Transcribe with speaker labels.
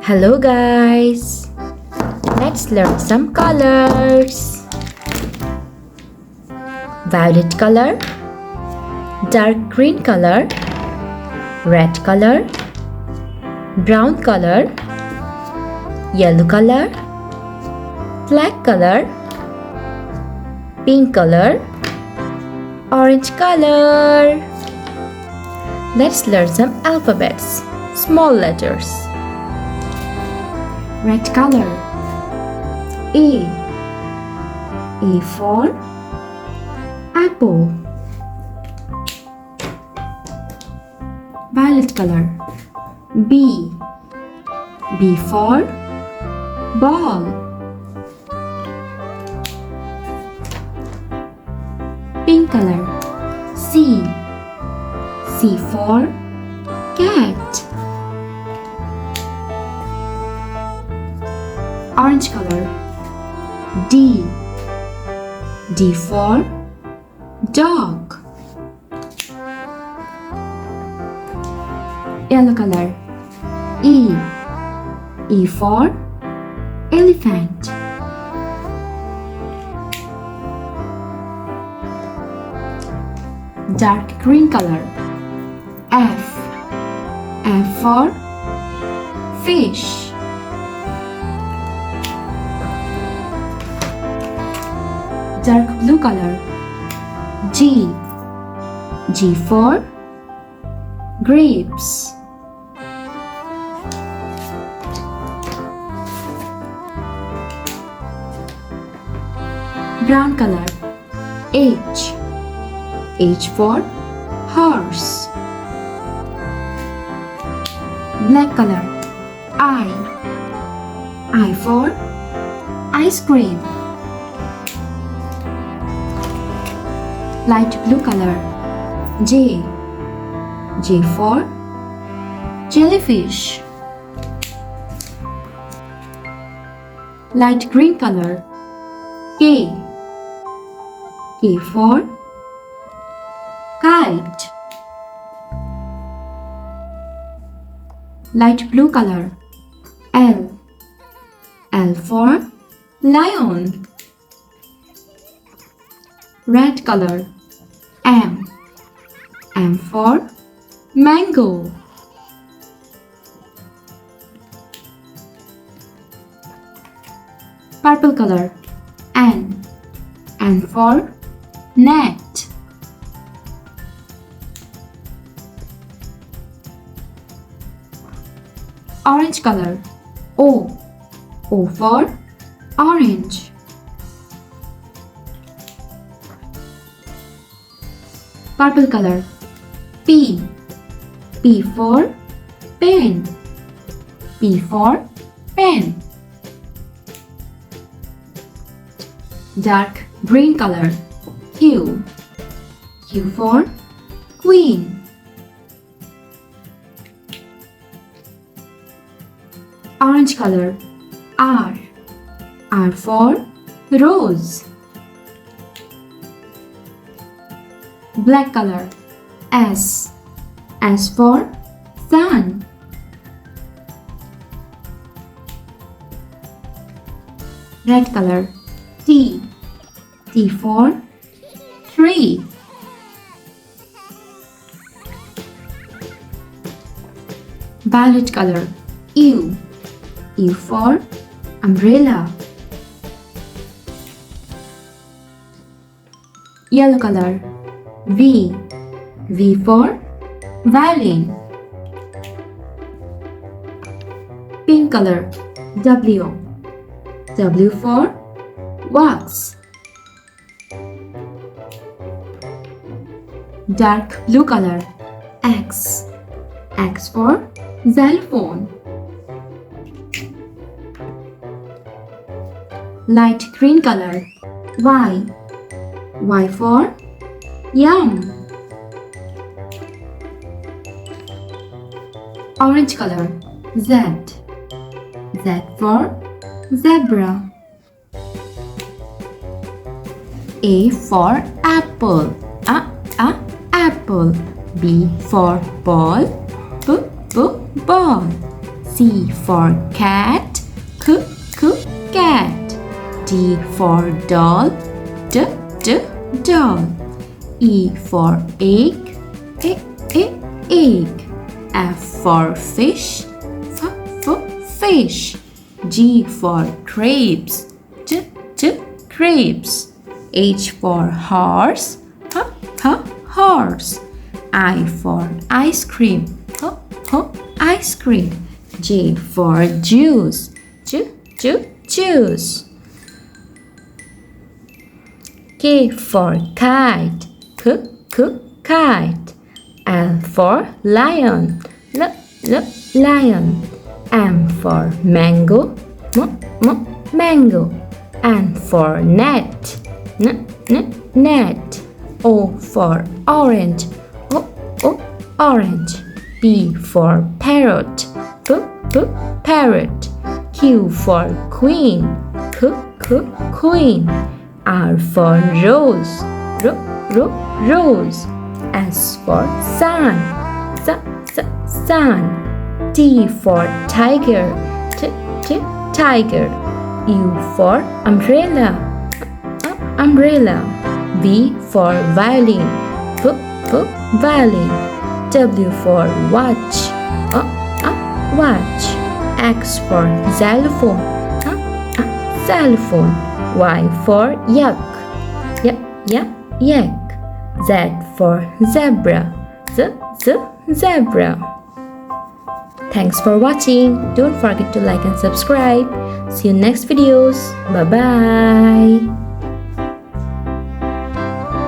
Speaker 1: Hello guys! Let's learn some colors. Violet color, dark green color, red color, brown color, yellow color, black color, pink color, orange color. Let's learn some alphabets, small letters. Red color. A for apple. Violet color. B for ball. Pink color. C for cat. Orange color. D for dog. Yellow color. E for elephant. Dark green color. F for fish. Dark blue color. G for grapes. Brown color. H for horse. Black color. I for ice cream. Light blue color. J for jellyfish. Light green color. K for kite. Light blue color. L for lion. Red color. M for mango. Purple color. N for net. Orange color. O for orange. Purple color. P for pen. P for pen. Dark green color. Q for queen. Orange color. R for rose. Black color. S for sun. Red color. T for tree. Violet color. U for umbrella. Yellow color. V for violin. Pink color. W for wax. Dark blue color. X for xylophone. Light green color. Y for yum. Orange color. Z for zebra. A for apple. Apple. B for ball. Ball. C for cat, cat. D for doll, doll. E for egg, egg. F for fish, fish. G for grapes, grapes. H for horse, horse. I for ice cream, ice cream. J for juice, juice. K for kite, kite. L for lion, lion. M for mango, mango. N for net, net. O for orange, orange. P for parrot, parrot. Q for queen, queen. R for rose, rose. S for sun, sun. T for tiger, tiger. U for umbrella, umbrella. V for violin, violin. W for watch, watch. X for xylophone, xylophone. Y for yak, yak. Z for zebra, zebra. Thanks for watching. Don't forget to like and subscribe. See you next videos. Bye bye.